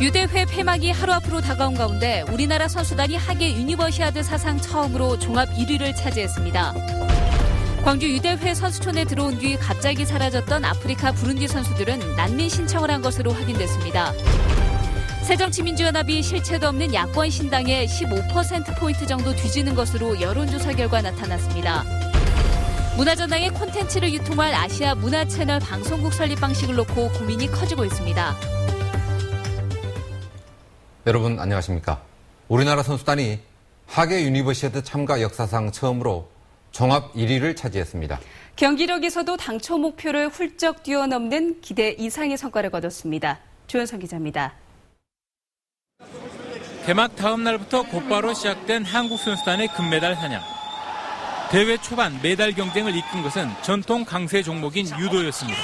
유대회 폐막이 하루 앞으로 다가온 가운데 우리나라 선수단이 하계 유니버시아드 사상 처음으로 종합 1위를 차지했습니다. 광주 유대회 선수촌에 들어온 뒤 갑자기 사라졌던 아프리카 부룬디 선수들은 난민 신청을 한 것으로 확인됐습니다. 새정치민주연합이 실체도 없는 야권 신당에 15%포인트 정도 뒤지는 것으로 여론조사 결과 나타났습니다. 문화전당의 콘텐츠를 유통할 아시아 문화채널 방송국 설립 방식을 놓고 고민이 커지고 있습니다. 여러분 안녕하십니까. 우리나라 선수단이 하계 유니버시아드 참가 역사상 처음으로 종합 1위를 차지했습니다. 경기력에서도 당초 목표를 훌쩍 뛰어넘는 기대 이상의 성과를 거뒀습니다. 조현성 기자입니다. 개막 다음 날부터 곧바로 시작된 한국 선수단의 금메달 사냥. 대회 초반 메달 경쟁을 이끈 것은 전통 강세 종목인 유도였습니다.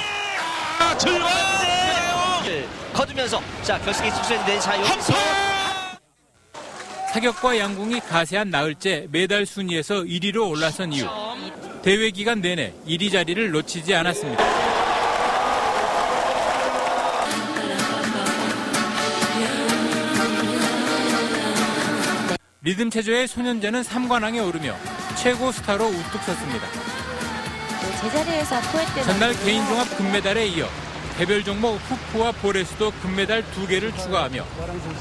거두면서 자 결승에 진출했는데 자 여기서 사격과 양궁이 가세한 나흘째 메달 순위에서 1위로 올라선 이후 대회 기간 내내 1위 자리를 놓치지 않았습니다. 리듬 체조의 소년제는 3관왕에 오르며 최고 스타로 우뚝 섰습니다. 제자리에서 포획되는 전날 개인 종합 금메달에 이어 개별 종목 후프와 볼에서도 금메달 2개를 추가하며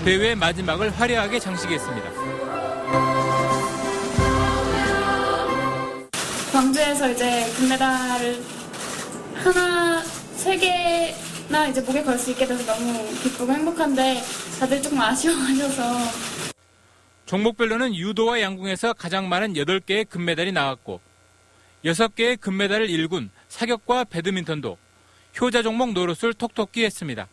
대회 마지막을 화려하게 장식했습니다. 광주에서 이제 금메달을 하나, 3개나 이제 목에 걸 수 있게 돼서 너무 기쁘고 행복한데 다들 조금 아쉬워하셔서. 종목별로는 유도와 양궁에서 가장 많은 8개의 금메달이 나왔고 6개의 금메달을 일군 사격과 배드민턴도 효자 종목 노릇을 톡톡히 했습니다.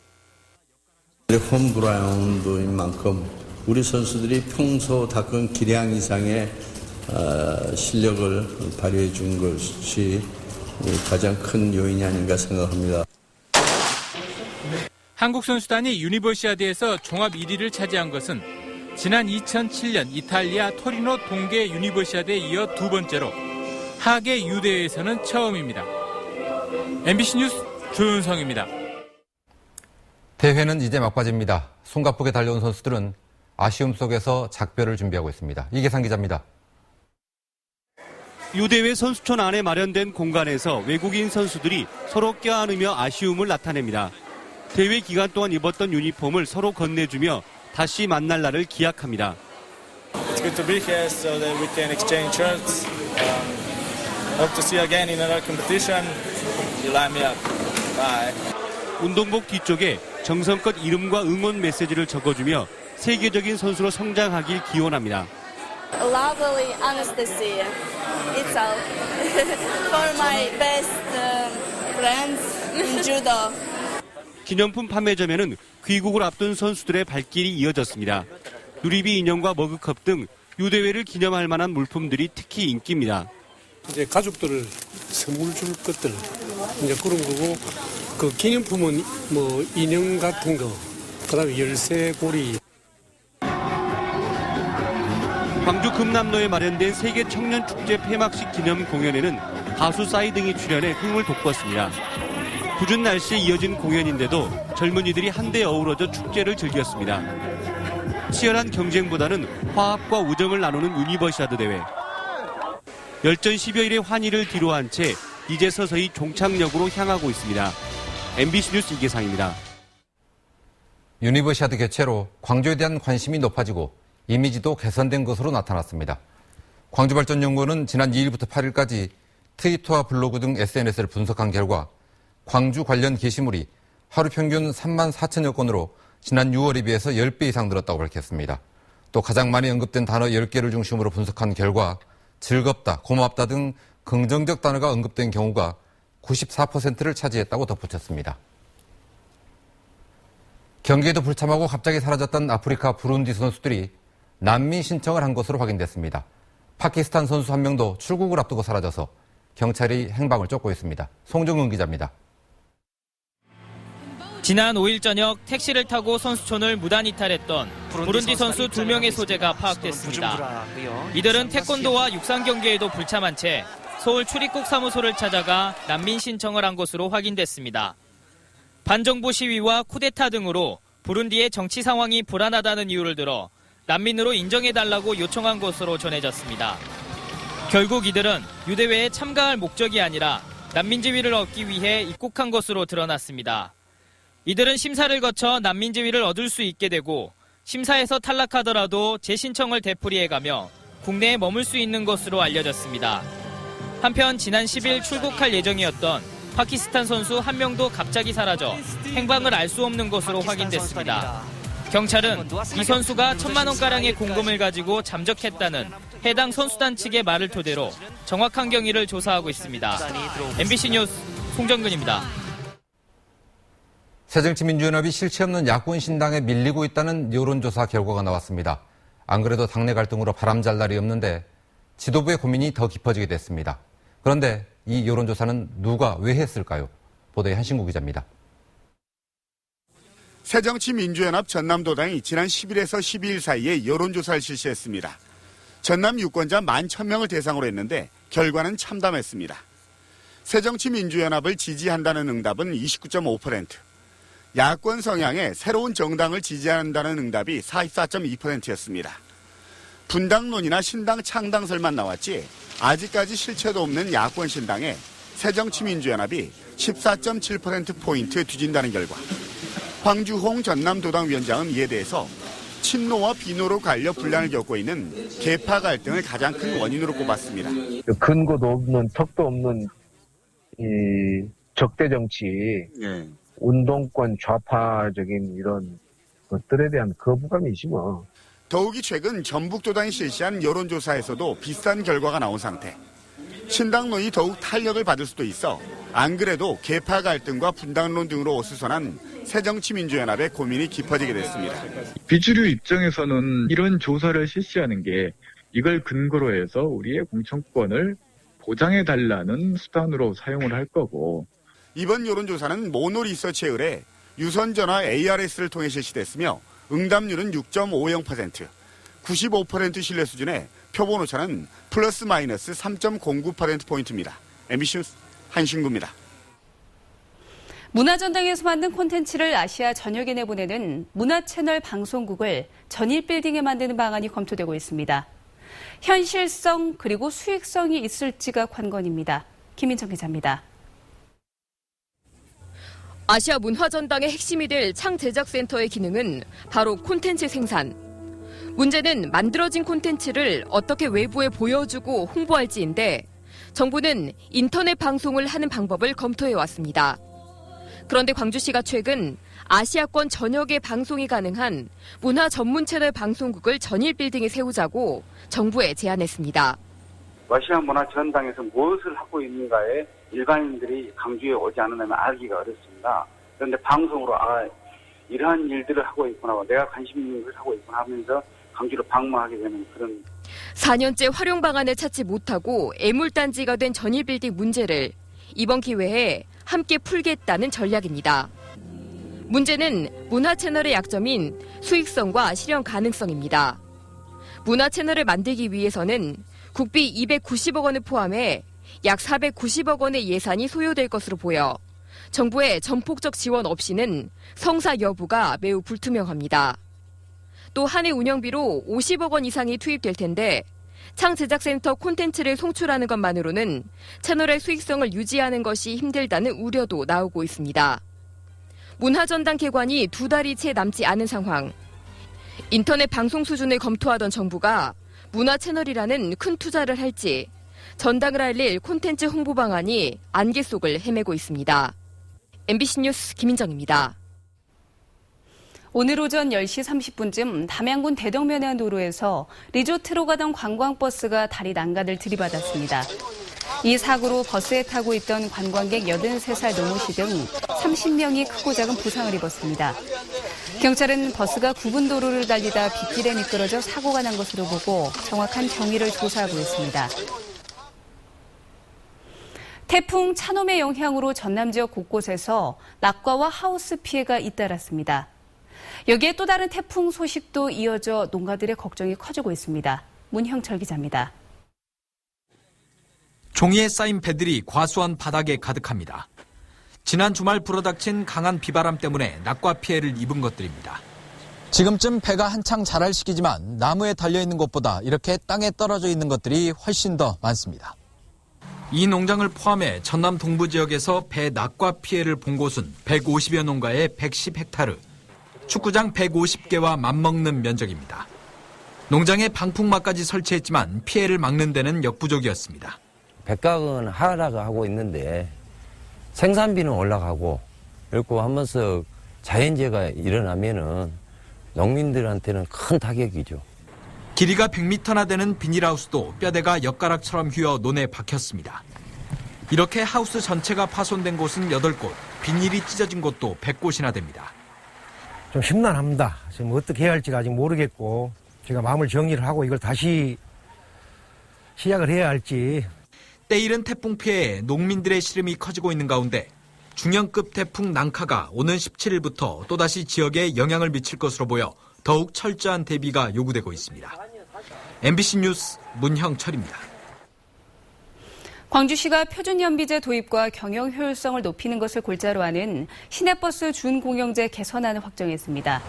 홈그라운드인 만큼 우리 선수들이 평소 닦은 기량 이상의 실력을 발휘해 준 것이 가장 큰 요인이 아닌가 생각합니다. 한국 선수단이 유니버시아드에서 종합 1위를 차지한 것은 지난 2007년 이탈리아 토리노 동계 유니버시아드에 이어 두 번째로 하계 유대회에서는 처음입니다. MBC 뉴스 조윤성입니다. 대회는 이제 막바지입니다. 숨가쁘게 달려온 선수들은 아쉬움 속에서 작별을 준비하고 있습니다. 이계상 기자입니다. 유대회 선수촌 안에 마련된 공간에서 외국인 선수들이 서로 껴안으며 아쉬움을 나타냅니다. 대회 기간 동안 입었던 유니폼을 서로 건네주며 다시 만날 날을 기약합니다. It's good to be here so that we can exchange shirts. Hope to see you again in another competition. You line me up. Bye. 운동복 뒤쪽에 정성껏 이름과 응원 메시지를 적어주며 세계적인 선수로 성장하길 기원합니다. Lovely Anastasia. It's all for my best friends in judo. 기념품 판매점에는 귀국을 앞둔 선수들의 발길이 이어졌습니다. 누리비 인형과 머그컵 등 유대회를 기념할 만한 물품들이 특히 인기입니다. 이제 가족들을 선물 줄 것들 이제 그런 거고 그 기념품은 뭐 인형 같은 거, 그다음에 열쇠, 고리. 광주 금남로에 마련된 세계 청년 축제 폐막식 기념 공연에는 가수 싸이 등이 출연해 흥을 돋궜습니다. 궂은 날씨에 이어진 공연인데도 젊은이들이 한데 어우러져 축제를 즐겼습니다. 치열한 경쟁보다는 화합과 우정을 나누는 유니버시아드 대회. 열전 10여일의 환희를 뒤로한 채 이제 서서히 종착역으로 향하고 있습니다. MBC 뉴스 이계상입니다. 유니버시아드 개최로 광주에 대한 관심이 높아지고 이미지도 개선된 것으로 나타났습니다. 광주발전연구원은 지난 2일부터 8일까지 트위터와 블로그 등 SNS를 분석한 결과 광주 관련 게시물이 하루 평균 3만 4천여 건으로 지난 6월에 비해서 10배 이상 늘었다고 밝혔습니다. 또 가장 많이 언급된 단어 10개를 중심으로 분석한 결과 즐겁다, 고맙다 등 긍정적 단어가 언급된 경우가 94%를 차지했다고 덧붙였습니다. 경기에도 불참하고 갑자기 사라졌던 아프리카 부룬디 선수들이 난민 신청을 한 것으로 확인됐습니다. 파키스탄 선수 한 명도 출국을 앞두고 사라져서 경찰이 행방을 쫓고 있습니다. 송정은 기자입니다. 지난 5일 저녁 택시를 타고 선수촌을 무단 이탈했던 부룬디 선수 2명의 소재가 파악됐습니다. 이들은 태권도와 육상 경기에도 불참한 채 서울 출입국 사무소를 찾아가 난민 신청을 한 것으로 확인됐습니다. 반정부 시위와 쿠데타 등으로 부룬디의 정치 상황이 불안하다는 이유를 들어 난민으로 인정해달라고 요청한 것으로 전해졌습니다. 결국 이들은 유대회에 참가할 목적이 아니라 난민 지위를 얻기 위해 입국한 것으로 드러났습니다. 이들은 심사를 거쳐 난민 지위를 얻을 수 있게 되고 심사에서 탈락하더라도 재신청을 되풀이해가며 국내에 머물 수 있는 것으로 알려졌습니다. 한편 지난 10일 출국할 예정이었던 파키스탄 선수 한 명도 갑자기 사라져 행방을 알 수 없는 것으로 확인됐습니다. 경찰은 이 선수가 1,000만 원가량의 공금을 가지고 잠적했다는 해당 선수단 측의 말을 토대로 정확한 경위를 조사하고 있습니다. MBC 뉴스 송정근입니다. 새정치민주연합이 실체 없는 야권 신당에 밀리고 있다는 여론조사 결과가 나왔습니다. 안 그래도 당내 갈등으로 바람잘 날이 없는데 지도부의 고민이 더 깊어지게 됐습니다. 그런데 이 여론조사는 누가 왜 했을까요? 보도의 한신구 기자입니다. 새정치민주연합 전남도당이 지난 10일에서 12일 사이에 여론조사를 실시했습니다. 전남 유권자 11,000명을 대상으로 했는데 결과는 참담했습니다. 새정치민주연합을 지지한다는 응답은 29.5%, 야권 성향의 새로운 정당을 지지한다는 응답이 44.2%였습니다. 분당론이나 신당 창당설만 나왔지 아직까지 실체도 없는 야권 신당에 새정치민주연합이 14.7%포인트 뒤진다는 결과. 황주홍 전남도당위원장은 이에 대해서 친노와 비노로 갈려 분란을 겪고 있는 계파 갈등을 가장 큰 원인으로 꼽았습니다. 근거도 없는 턱도 없는 이 적대 정치, 운동권 좌파적인 이런 것들에 대한 거부감이지 뭐. 더욱이 최근 전북도당이 실시한 여론조사에서도 비슷한 결과가 나온 상태. 신당론이 더욱 탄력을 받을 수도 있어 안 그래도 계파 갈등과 분당론 등으로 어수선한 새정치민주연합의 고민이 깊어지게 됐습니다. 비주류 입장에서는 이런 조사를 실시하는 게 이걸 근거로 해서 우리의 공천권을 보장해달라는 수단으로 사용을 할 거고. 이번 여론조사는 모노리서치에 의해 유선전화 ARS를 통해 실시됐으며 응답률은 6.50%, 95% 신뢰 수준의 표본 오차는 플러스 마이너스 3.09%포인트입니다. MBC 뉴스 한신구입니다. 문화전당에서 만든 콘텐츠를 아시아 전역에 내보내는 문화채널 방송국을 전일 빌딩에 만드는 방안이 검토되고 있습니다. 현실성 그리고 수익성이 있을지가 관건입니다. 김민정 기자입니다. 아시아 문화전당의 핵심이 될 창제작센터의 기능은 바로 콘텐츠 생산. 문제는 만들어진 콘텐츠를 어떻게 외부에 보여주고 홍보할지인데 정부는 인터넷 방송을 하는 방법을 검토해왔습니다. 그런데 광주시가 최근 아시아권 전역에 방송이 가능한 문화 전문 채널 방송국을 전일 빌딩에 세우자고 정부에 제안했습니다. 아시아 문화 전당에서 무엇을 하고 있는가에 일반인들이 광주에 오지 않으면 알기가 어렵습니다. 그런데 방송으로 이러한 일들을 하고 있구나, 내가 관심 있는 것을 하고 있구나 하면서 광주로 방문하게 되는 그런. 4년째 활용 방안을 찾지 못하고 애물단지가 된 전일 빌딩 문제를 이번 기회에 함께 풀겠다는 전략입니다. 문제는 문화 채널의 약점인 수익성과 실현 가능성입니다. 문화 채널을 만들기 위해서는 국비 290억 원을 포함해 약 490억 원의 예산이 소요될 것으로 보여 정부의 전폭적 지원 없이는 성사 여부가 매우 불투명합니다. 또 한 해 운영비로 50억 원 이상이 투입될 텐데 창제작센터 콘텐츠를 송출하는 것만으로는 채널의 수익성을 유지하는 것이 힘들다는 우려도 나오고 있습니다. 문화전당 개관이 2달이 채 남지 않은 상황. 인터넷 방송 수준을 검토하던 정부가 문화 채널이라는 큰 투자를 할지 전당을 알릴 콘텐츠 홍보 방안이 안개 속을 헤매고 있습니다. MBC 뉴스 김민정입니다. 오늘 오전 10시 30분쯤 담양군 대덕면의 도로에서 리조트로 가던 관광버스가 다리 난간을 들이받았습니다. 이 사고로 버스에 타고 있던 관광객 83살 노모 씨 등 30명이 크고 작은 부상을 입었습니다. 경찰은 버스가 굽은 도로를 달리다 빗길에 미끄러져 사고가 난 것으로 보고 정확한 경위를 조사하고 있습니다. 태풍 차놈의 영향으로 전남 지역 곳곳에서 낙과와 하우스 피해가 잇따랐습니다. 여기에 또 다른 태풍 소식도 이어져 농가들의 걱정이 커지고 있습니다. 문형철 기자입니다. 종이에 쌓인 배들이 과수원 바닥에 가득합니다. 지난 주말 불어닥친 강한 비바람 때문에 낙과 피해를 입은 것들입니다. 지금쯤 배가 한창 자랄 시기지만 나무에 달려있는 것보다 이렇게 땅에 떨어져 있는 것들이 훨씬 더 많습니다. 이 농장을 포함해 전남 동부 지역에서 배 낙과 피해를 본 곳은 150여 농가의 110헥타르, 축구장 150개와 맞먹는 면적입니다. 농장에 방풍막까지 설치했지만 피해를 막는 데는 역부족이었습니다. 백각은 하락하고 있는데 생산비는 올라가고 그리고 한 번씩 자연재해가 일어나면은 농민들한테는 큰 타격이죠. 길이가 100m나 되는 비닐하우스도 뼈대가 엿가락처럼 휘어 논에 박혔습니다. 이렇게 하우스 전체가 파손된 곳은 8곳, 비닐이 찢어진 곳도 100곳이나 됩니다. 좀 심란합니다. 지금 어떻게 해야 할지가 아직 모르겠고 제가 마음을 정리를 하고 이걸 다시 시작을 해야 할지. 때이른 태풍 피해에 농민들의 시름이 커지고 있는 가운데 중형급 태풍 난카가 오는 17일부터 또다시 지역에 영향을 미칠 것으로 보여 더욱 철저한 대비가 요구되고 있습니다. MBC 뉴스 문형철입니다. 광주시가 표준연비제 도입과 경영 효율성을 높이는 것을 골자로 하는 시내버스 준공영제 개선안을 확정했습니다.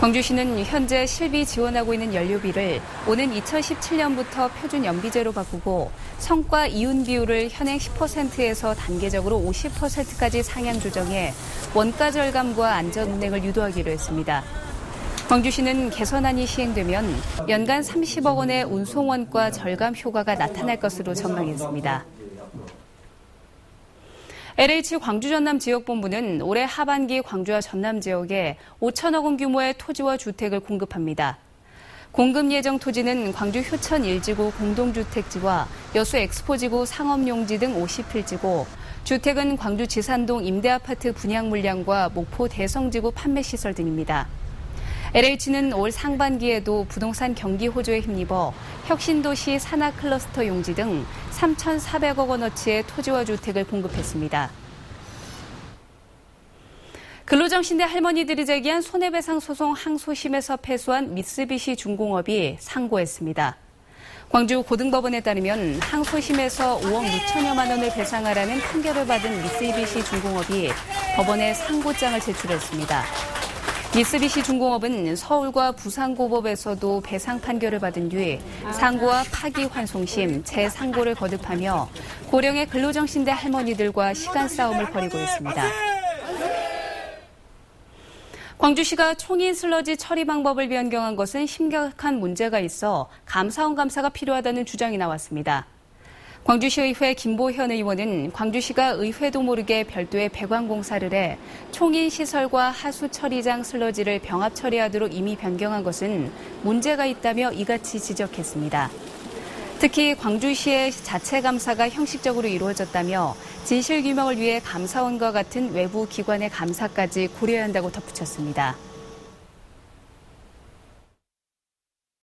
광주시는 현재 실비 지원하고 있는 연료비를 오는 2017년부터 표준연비제로 바꾸고 성과 이윤 비율을 현행 10%에서 단계적으로 50%까지 상향 조정해 원가 절감과 안전 운행을 유도하기로 했습니다. 광주시는 개선안이 시행되면 연간 30억 원의 운송 원가 절감 효과가 나타날 것으로 전망했습니다. LH 광주 전남 지역본부는 올해 하반기 광주와 전남 지역에 5천억 원 규모의 토지와 주택을 공급합니다. 공급 예정 토지는 광주 효천 1지구 공동주택지와 여수 엑스포지구 상업용지 등 50필지고 주택은 광주 지산동 임대아파트 분양 물량과 목포 대성지구 판매시설 등입니다. LH는 올 상반기에도 부동산 경기 호조에 힘입어 혁신도시 산하클러스터 용지 등 3,400억 원어치의 토지와 주택을 공급했습니다. 근로정신대 할머니들이 제기한 손해배상 소송 항소심에서 패소한 미쓰비시 중공업이 상고했습니다. 광주 고등법원에 따르면 항소심에서 5억 6천여만 원을 배상하라는 판결을 받은 미쓰비시 중공업이 법원에 상고장을 제출했습니다. 미쓰비시 중공업은 서울과 부산고법에서도 배상 판결을 받은 뒤 상고와 파기환송심, 재상고를 거듭하며 고령의 근로정신대 할머니들과 시간 싸움을 벌이고 있습니다. 광주시가 총인 슬러지 처리 방법을 변경한 것은 심각한 문제가 있어 감사원 감사가 필요하다는 주장이 나왔습니다. 광주시의회 김보현 의원은 광주시가 의회도 모르게 별도의 배관 공사를 해 총인 시설과 하수 처리장 슬러지를 병합 처리하도록 이미 변경한 것은 문제가 있다며 이같이 지적했습니다. 특히 광주시의 자체 감사가 형식적으로 이루어졌다며 진실규명을 위해 감사원과 같은 외부 기관의 감사까지 고려해야 한다고 덧붙였습니다.